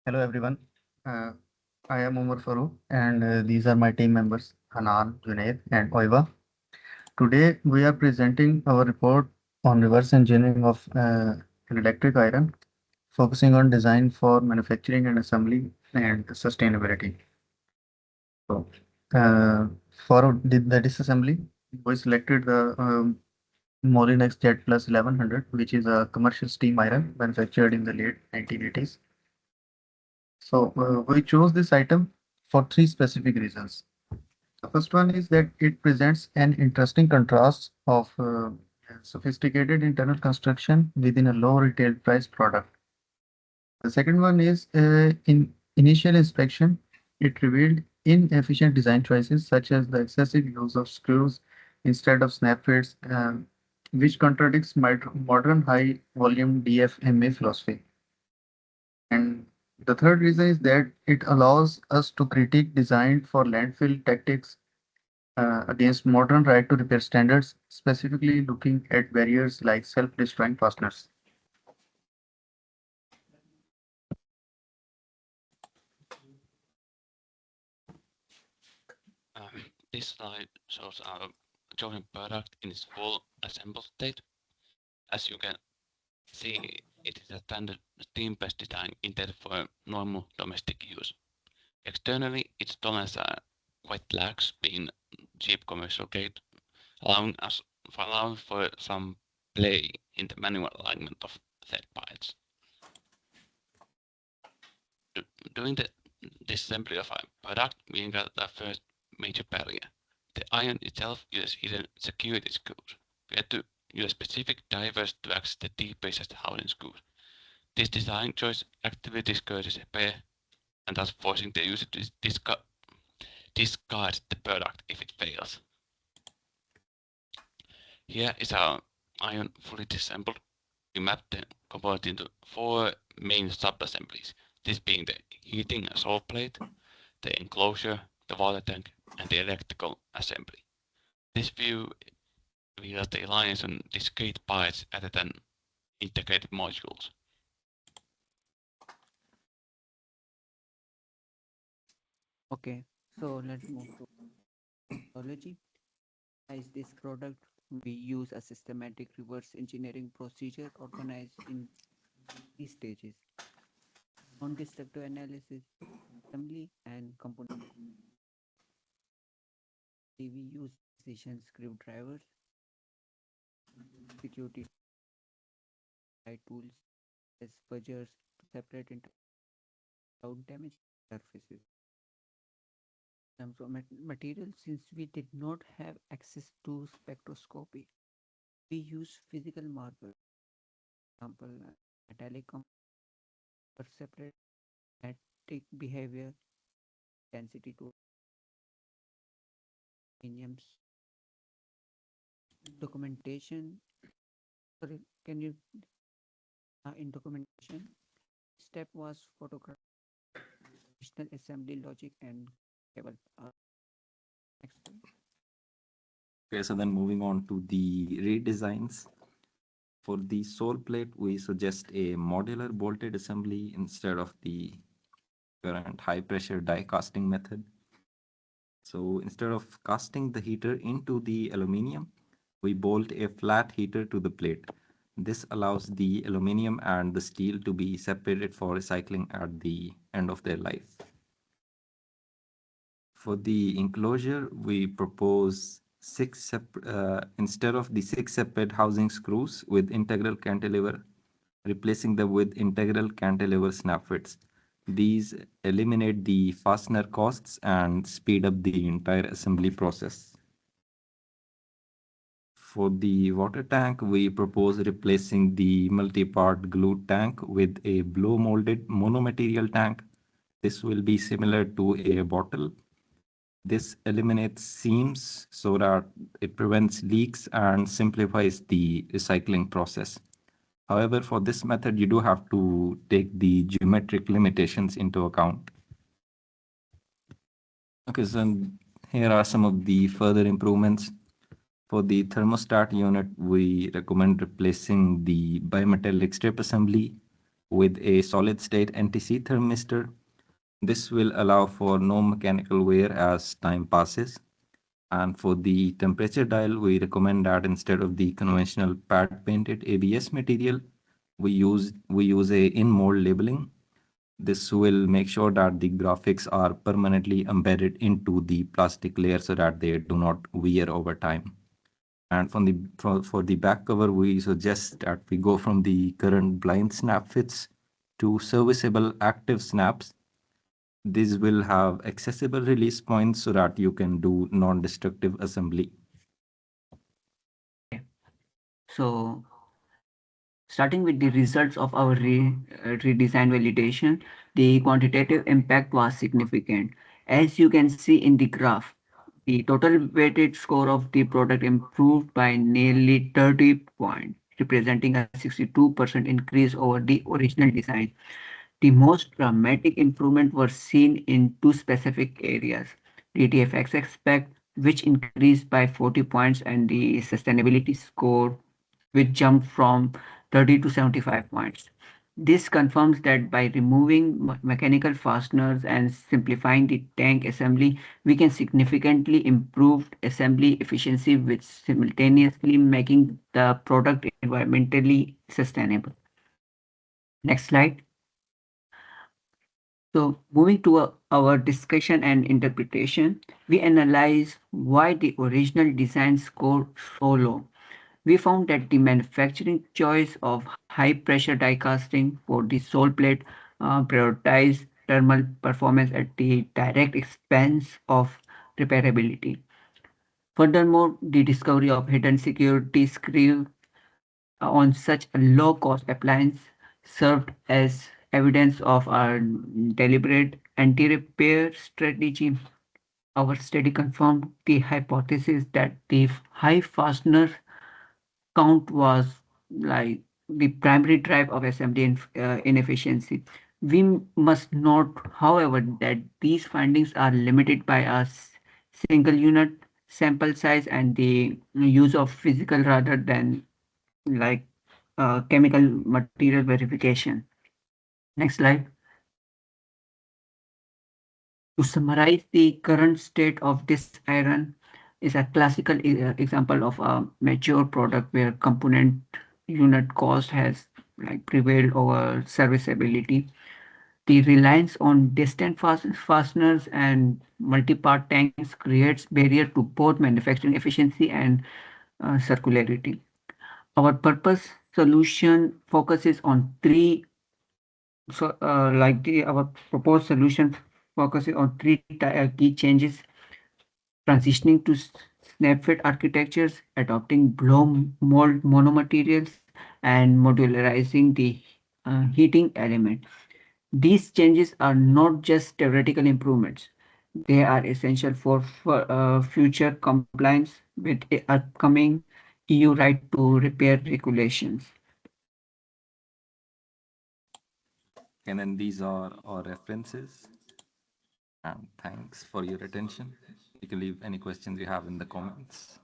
Hello everyone. Uh, I am Umar Farooq and these are my team members Hanan, Junaid and Oiva. Today we are presenting our report on reverse engineering of an electric iron, focusing on design for manufacturing and assembly and sustainability. So, uh, for the disassembly, we selected the Moulinex JetPlus 1100, which is a commercial steam iron manufactured in the late 1980s. So we chose this item for three specific reasons. The first one is that it presents an interesting contrast of sophisticated internal construction within a low retail price product. The second one is in initial inspection, it revealed inefficient design choices such as the excessive use of screws instead of snap fits, which contradicts modern high volume DFMA philosophy. And the third reason is that it allows us to critique design for landfill tactics against modern right to repair standards, specifically looking at barriers like self-destroying fasteners. This slide shows our chosen product in its full assembled state. As you can see, it is a standard steam-based design intended for normal domestic use. Externally, its tolerance are quite lax, being cheap commercial grade, allowing for some play in the manual alignment of thread piles. During the disassembly of our product, we encountered the first major barrier. The iron itself uses hidden security screws. We had to use specific divers to access the deepest housing screws. This design choice actively discourages repair and thus forcing the user to discard the product if it fails. Here is our iron fully disassembled. We mapped the component into four main sub-assemblies, this being the heating and salt plate, the enclosure, the water tank, and the electrical assembly. This view reveals the alliance on discrete parts rather than integrated modules. Okay, so let's move to methodology. As this product, we use a systematic reverse engineering procedure organized in three stages: non-destructive analysis, assembly, and component. We use precision screwdrivers, security tools, as fudgers to separate into without damage surfaces. So material, since we did not have access to spectroscopy, we use physical markers, for example, metallic for separate magnetic behavior, density to aluminiums. Documentation. Sorry, can you in documentation? Step was photograph, additional assembly logic, and cable. Next one. Okay, so then moving on to the redesigns. For the sole plate, we suggest a modular bolted assembly instead of the current high pressure die casting method. So instead of casting the heater into the aluminium, we bolt a flat heater to the plate. This allows the aluminium and the steel to be separated for recycling at the end of their life. For the enclosure, we propose instead of the six separate housing screws with integral cantilever, replacing them with integral cantilever snap fits. These eliminate the fastener costs and speed up the entire assembly process. For the water tank, we propose replacing the multi-part glued tank with a blow molded monomaterial tank. This will be similar to a bottle. This eliminates seams so that it prevents leaks and simplifies the recycling process. However, for this method, you do have to take the geometric limitations into account. Okay, so here are some of the further improvements. For the thermostat unit, we recommend replacing the bimetallic strip assembly with a solid state NTC thermistor. This will allow for no mechanical wear as time passes. And for the temperature dial, we recommend that instead of the conventional pad painted ABS material, we use a in mold labeling. This will make sure that the graphics are permanently embedded into the plastic layer so that they do not wear over time. And for the back cover, we suggest that we go from the current blind snap fits to serviceable active snaps. These will have accessible release points so that you can do non-destructive assembly. Okay. So starting with the results of our redesign validation, the quantitative impact was significant. As you can see in the graph, the total weighted score of the product improved by nearly 30 points, representing a 62% increase over the original design. The most dramatic improvement was seen in two specific areas: DTFX aspect, which increased by 40 points, and the sustainability score, which jumped from 30 to 75 points. This confirms that by removing mechanical fasteners and simplifying the tank assembly, we can significantly improve assembly efficiency while simultaneously making the product environmentally sustainable. Next slide. So, moving to our discussion and interpretation, we analyze why the original design scored so low. We found that the manufacturing choice of high pressure die casting for the sole plate prioritized thermal performance at the direct expense of repairability. Furthermore, the discovery of hidden security screw on such a low cost appliance served as evidence of our deliberate anti repair strategy. Our study confirmed the hypothesis that the high fastener count was like the primary drive of assembly inefficiency. We must note, however, that these findings are limited by a single unit sample size and the use of physical rather than like chemical material verification. Next slide. To summarize, the current state of this iron is a classical example of a mature product where component unit cost has like prevailed over serviceability. The reliance on distant fasteners and multi-part tanks creates barrier to both manufacturing efficiency and circularity. Our purpose solution focuses on three our proposed solution focuses on three key changes: transitioning to snapfit architectures, adopting blow mold monomaterials, and modularizing the heating element. These changes are not just theoretical improvements, they are essential for future compliance with upcoming EU right to repair regulations. And then these are our references. And thanks for your attention. You can leave any questions you have in the comments.